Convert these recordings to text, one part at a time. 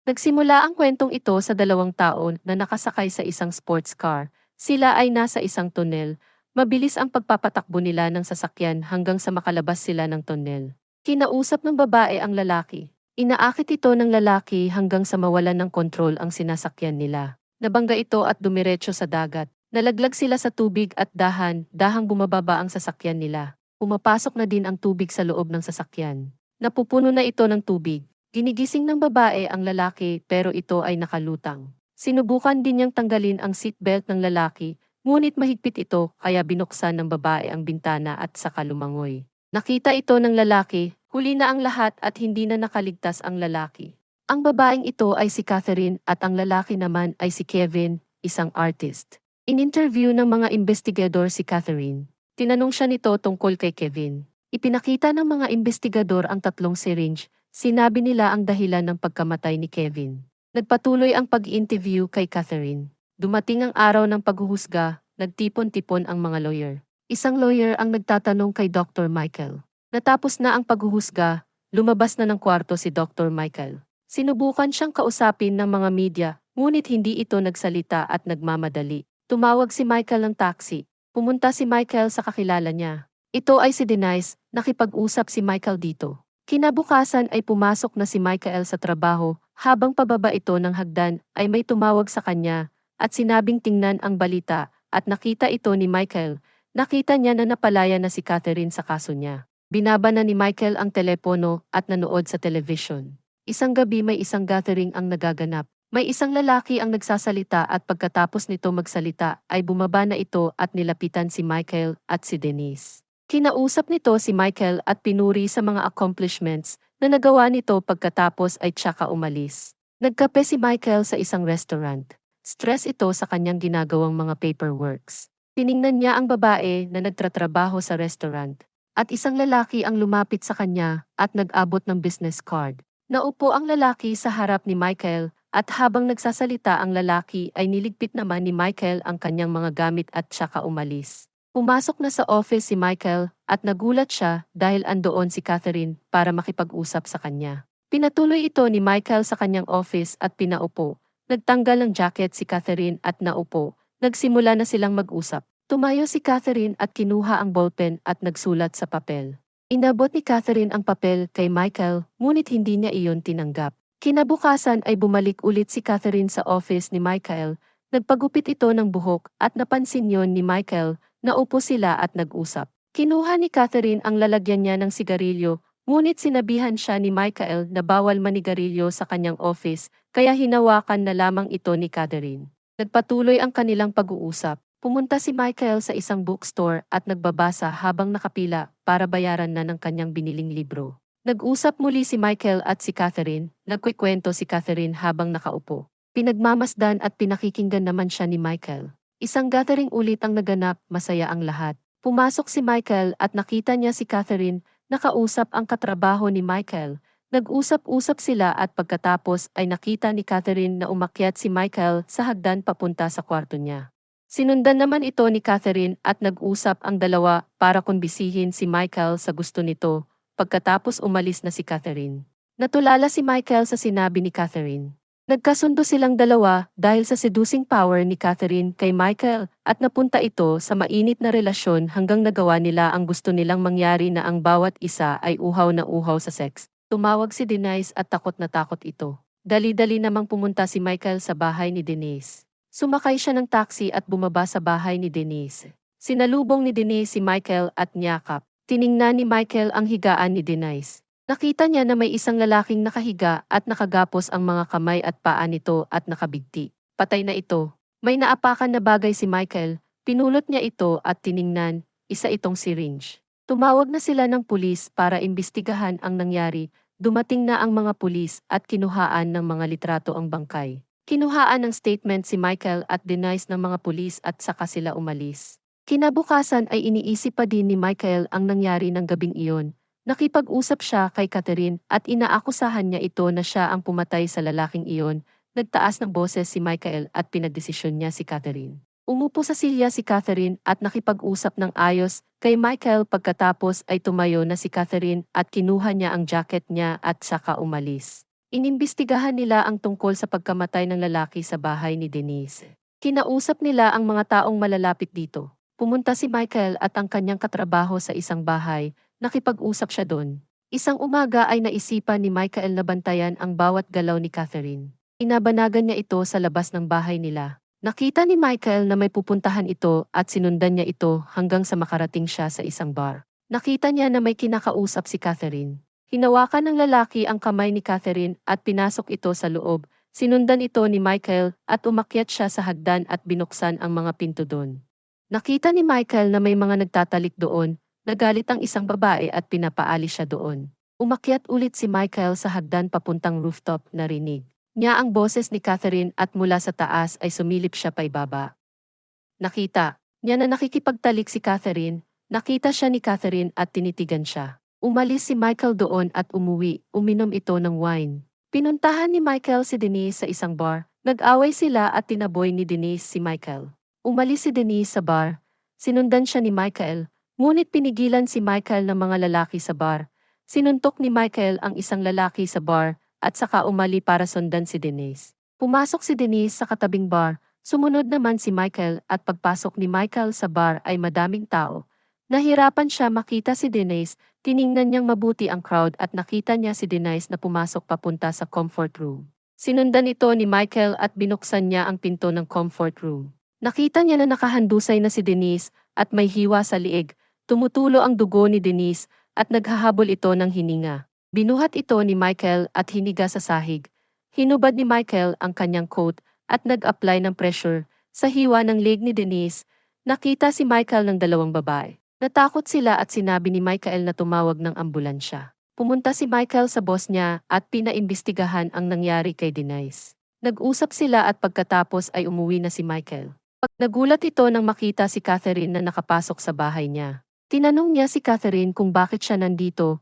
Nagsimula ang kwentong ito sa dalawang taon na nakasakay sa isang sports car. Sila ay nasa isang tunnel. Mabilis ang pagpapatakbo nila ng sasakyan hanggang sa makalabas sila ng tunnel. Kinausap ng babae ang lalaki. Inaakit ito ng lalaki hanggang sa mawalan ng kontrol ang sinasakyan nila. Nabangga ito at dumiretso sa dagat. Nalaglag sila sa tubig at dahang bumababa ang sasakyan nila. Pumapasok na din ang tubig sa loob ng sasakyan. Napupuno na ito ng tubig. Ginigising ng babae ang lalaki pero ito ay nakalutang. Sinubukan din niyang tanggalin ang seatbelt ng lalaki, ngunit mahigpit ito kaya binuksan ng babae ang bintana at saka lumangoy. Nakita ito ng lalaki, huli na ang lahat at hindi na nakaligtas ang lalaki. Ang babaeng ito ay si Catherine at ang lalaki naman ay si Kevin, isang artist. In-interview ng mga investigador si Catherine. Tinanong siya nito tungkol kay Kevin. Ipinakita ng mga investigador ang tatlong syringe. Sinabi nila ang dahilan ng pagkamatay ni Kevin. Nagpatuloy ang pag-interview kay Catherine. Dumating ang araw ng paghuhusga, nagtipon-tipon ang mga lawyer. Isang lawyer ang nagtatanong kay Dr. Michael. Natapos na ang paghuhusga, lumabas na ng kwarto si Dr. Michael. Sinubukan siyang kausapin ng mga media, ngunit hindi ito nagsalita at nagmamadali. Tumawag si Michael ng taxi. Pumunta si Michael sa kakilala niya. Ito ay si Denise, nakipag-usap si Michael dito. Kinabukasan ay pumasok na si Michael sa trabaho, habang pababa ito ng hagdan ay may tumawag sa kanya, at sinabing tingnan ang balita, at nakita ito ni Michael. Nakita niya na napalaya na si Catherine sa kaso niya. Binaba na ni Michael ang telepono at nanood sa television. Isang gabi may isang gathering ang nagaganap. May isang lalaki ang nagsasalita at pagkatapos nito magsalita ay bumaba na ito at nilapitan si Michael at si Denise. Kinausap nito si Michael at pinuri sa mga accomplishments na nagawa nito pagkatapos ay tsaka umalis. Nagkape si Michael sa isang restaurant. Stress ito sa kanyang ginagawang mga paperworks. Tiningnan niya ang babae na nagtratrabaho sa restaurant. At isang lalaki ang lumapit sa kanya at nag-abot ng business card. Naupo ang lalaki sa harap ni Michael at habang nagsasalita ang lalaki ay niligpit naman ni Michael ang kanyang mga gamit at tsaka umalis. Pumasok na sa office si Michael at nagulat siya dahil andoon si Catherine para makipag-usap sa kanya. Pinatuloy ito ni Michael sa kanyang office at pinaupo. Nagtanggal ng jacket si Catherine at naupo. Nagsimula na silang mag-usap. Tumayo si Catherine at kinuha ang ballpen at nagsulat sa papel. Inabot ni Catherine ang papel kay Michael, ngunit hindi niya iyon tinanggap. Kinabukasan ay bumalik ulit si Catherine sa office ni Michael. Nagpagupit ito ng buhok at napansin yon ni Michael. Naupo sila at nag-usap. Kinuha ni Catherine ang lalagyan niya ng sigarilyo, ngunit sinabihan siya ni Michael na bawal manigarilyo sa kanyang office, kaya hinawakan na lamang ito ni Catherine. Nagpatuloy ang kanilang pag-uusap. Pumunta si Michael sa isang bookstore at nagbabasa habang nakapila para bayaran na ng kanyang biniling libro. Nag-usap muli si Michael at si Catherine, nagkukwento si Catherine habang nakaupo. Pinagmamasdan at pinakikinggan naman siya ni Michael. Isang gathering ulit ang naganap, masaya ang lahat. Pumasok si Michael at nakita niya si Catherine, nakausap ang katrabaho ni Michael. Nag-usap-usap sila at pagkatapos ay nakita ni Catherine na umakyat si Michael sa hagdan papunta sa kwarto niya. Sinundan naman ito ni Catherine at nag-usap ang dalawa para kumbisihin si Michael sa gusto nito. Pagkatapos umalis na si Catherine. Natulala si Michael sa sinabi ni Catherine. Nagkasundo silang dalawa dahil sa seducing power ni Catherine kay Michael at napunta ito sa mainit na relasyon hanggang nagawa nila ang gusto nilang mangyari na ang bawat isa ay uhaw na uhaw sa sex. Tumawag si Denise at takot na takot ito. Dali-dali namang pumunta si Michael sa bahay ni Denise. Sumakay siya ng taxi at bumaba sa bahay ni Denise. Sinalubong ni Denise si Michael at niyakap. Tiningnan ni Michael ang higaan ni Denise. Nakita niya na may isang lalaking nakahiga at nakagapos ang mga kamay at paa nito at nakabigti. Patay na ito. May naapakan na bagay si Michael. Pinulot niya ito at tiningnan, isa itong syringe. Tumawag na sila ng pulis para imbestigahan ang nangyari. Dumating na ang mga pulis at kinuhaan ng mga litrato ang bangkay. Kinuhaan ng statement si Michael at Denise ng mga pulis at saka sila umalis. Kinabukasan ay iniisip pa din ni Michael ang nangyari ng gabing iyon. Nakipag-usap siya kay Catherine at inaakusahan niya ito na siya ang pumatay sa lalaking iyon. Nagtaas ng boses si Michael at pinagdesisyon niya si Catherine. Umupo sa silya si Catherine at nakipag-usap ng ayos kay Michael pagkatapos ay tumayo na si Catherine at kinuha niya ang jacket niya at saka umalis. Inimbestigahan nila ang tungkol sa pagkamatay ng lalaki sa bahay ni Denise. Kinausap nila ang mga taong malalapit dito. Pumunta si Michael at ang kanyang katrabaho sa isang bahay, nakipag-usap siya doon. Isang umaga ay naisipan ni Michael na bantayan ang bawat galaw ni Catherine. Inabanagan niya ito sa labas ng bahay nila. Nakita ni Michael na may pupuntahan ito at sinundan niya ito hanggang sa makarating siya sa isang bar. Nakita niya na may kinakausap si Catherine. Hinawakan ng lalaki ang kamay ni Catherine at pinasok ito sa loob. Sinundan ito ni Michael at umakyat siya sa hagdan at binuksan ang mga pinto doon. Nakita ni Michael na may mga nagtatalik doon, nagalit ang isang babae at pinapaalis siya doon. Umakyat ulit si Michael sa hagdan papuntang rooftop, narinig niya ang boses ni Catherine at mula sa taas ay sumilip siya paibaba. Nakita niya na nakikipagtalik si Catherine, nakita siya ni Catherine at tinitigan siya. Umalis si Michael doon at umuwi, uminom ito ng wine. Pinuntahan ni Michael si Denise sa isang bar, nag-away sila at tinaboy ni Denise si Michael. Umalis si Denise sa bar, sinundan siya ni Michael, ngunit pinigilan si Michael ng mga lalaki sa bar. Sinuntok ni Michael ang isang lalaki sa bar at saka umali para sundan si Denise. Pumasok si Denise sa katabing bar, sumunod naman si Michael at pagpasok ni Michael sa bar ay madaming tao. Nahirapan siya makita si Denise, tiningnan niyang mabuti ang crowd at nakita niya si Denise na pumasok papunta sa comfort room. Sinundan ito ni Michael at binuksan niya ang pinto ng comfort room. Nakita niya na nakahandusay na si Denise at may hiwa sa liig, tumutulo ang dugo ni Denise at naghahabol ito ng hininga. Binuhat ito ni Michael at hiniga sa sahig. Hinubad ni Michael ang kanyang coat at nag-apply ng pressure sa hiwa ng leg ni Denise. Nakita si Michael ng dalawang babae. Natakot sila at sinabi ni Michael na tumawag ng ambulansya. Pumunta si Michael sa boss niya at pinaimbestigahan ang nangyari kay Denise. Nag-usap sila at pagkatapos ay umuwi na si Michael. Nagulat ito nang makita si Catherine na nakapasok sa bahay niya. Tinanong niya si Catherine kung bakit siya nandito.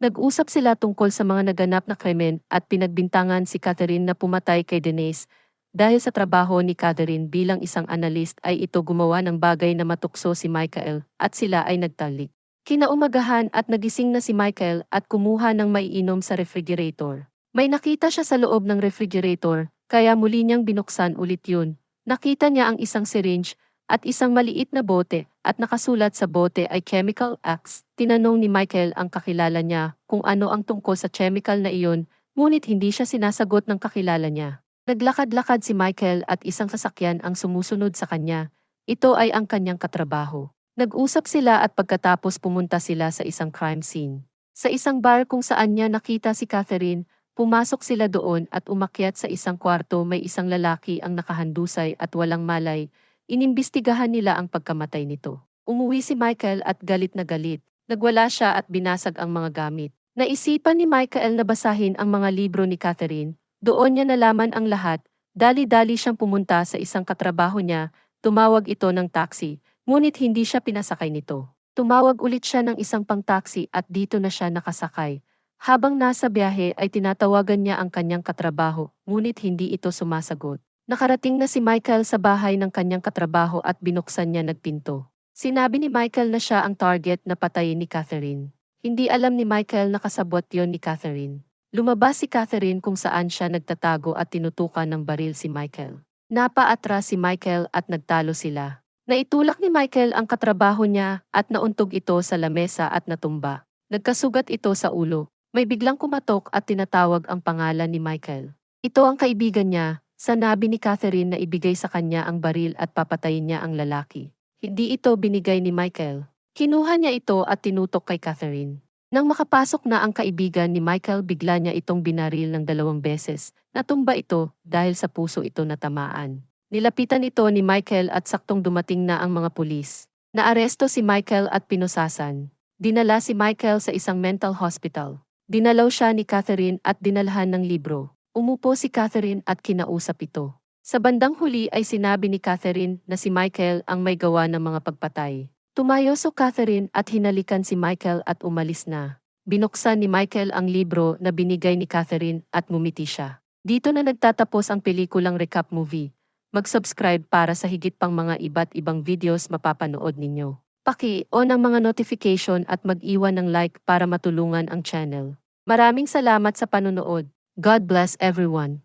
Nag-usap sila tungkol sa mga naganap na krimen at pinagbintangan si Catherine na pumatay kay Denise. Dahil sa trabaho ni Catherine bilang isang analyst ay ito gumawa ng bagay na matukso si Michael at sila ay nagtalik. Kinaumagahan at nagising na si Michael at kumuha ng maiinom sa refrigerator. May nakita siya sa loob ng refrigerator, kaya muli niyang binuksan ulit yun. Nakita niya ang isang syringe at isang maliit na bote at nakasulat sa bote ay Chemical X. Tinanong ni Michael ang kakilala niya kung ano ang tungkol sa chemical na iyon, ngunit hindi siya sinasagot ng kakilala niya. Naglakad-lakad si Michael at isang sasakyan ang sumusunod sa kanya. Ito ay ang kanyang katrabaho. Nag-usap sila at pagkatapos pumunta sila sa isang crime scene. Sa isang bar kung saan niya nakita si Catherine, pumasok sila doon at umakyat sa isang kwarto may isang lalaki ang nakahandusay at walang malay. Inimbestigahan nila ang pagkamatay nito. Umuwi si Michael at galit na galit. Nagwala siya at binasag ang mga gamit. Naisipan ni Michael na basahin ang mga libro ni Catherine. Doon niya nalaman ang lahat, dali-dali siyang pumunta sa isang katrabaho niya, tumawag ito ng taxi, ngunit hindi siya pinasakay nito. Tumawag ulit siya ng isang pang-taxi at dito na siya nakasakay. Habang nasa biyahe ay tinatawagan niya ang kanyang katrabaho, ngunit hindi ito sumasagot. Nakarating na si Michael sa bahay ng kanyang katrabaho at binuksan niya nagpinto. Sinabi ni Michael na siya ang target na patayin ni Catherine. Hindi alam ni Michael na kasabwat yon ni Catherine. Lumabas si Catherine kung saan siya nagtatago at tinutukan ng baril si Michael. Napaatras si Michael at nagtalo sila. Naitulak ni Michael ang katrabaho niya at nauntog ito sa lamesa at natumba. Nagkasugat ito sa ulo. May biglang kumatok at tinatawag ang pangalan ni Michael. Ito ang kaibigan niya, sanabi ni Catherine na ibigay sa kanya ang baril at papatayin niya ang lalaki. Hindi ito binigay ni Michael. Kinuha niya ito at tinutok kay Catherine. Nang makapasok na ang kaibigan ni Michael bigla niya itong binaril ng 2 beses. Natumba ito dahil sa puso ito natamaan. Nilapitan ito ni Michael at saktong dumating na ang mga pulis. Naaresto si Michael at pinusasan. Dinala si Michael sa isang mental hospital. Dinalaw siya ni Catherine at dinalhan ng libro. Umupo si Catherine at kinausap ito. Sa bandang huli ay sinabi ni Catherine na si Michael ang may gawa ng mga pagpatay. Tumayo si Catherine at hinalikan si Michael at umalis na. Binuksan ni Michael ang libro na binigay ni Catherine at ngumiti siya. Dito na nagtatapos ang pelikulang recap movie. Mag-subscribe para sa higit pang mga iba't ibang videos mapapanood ninyo. Paki-on ang mga notification at mag-iwan ng like para matulungan ang channel. Maraming salamat sa panunood. God bless everyone.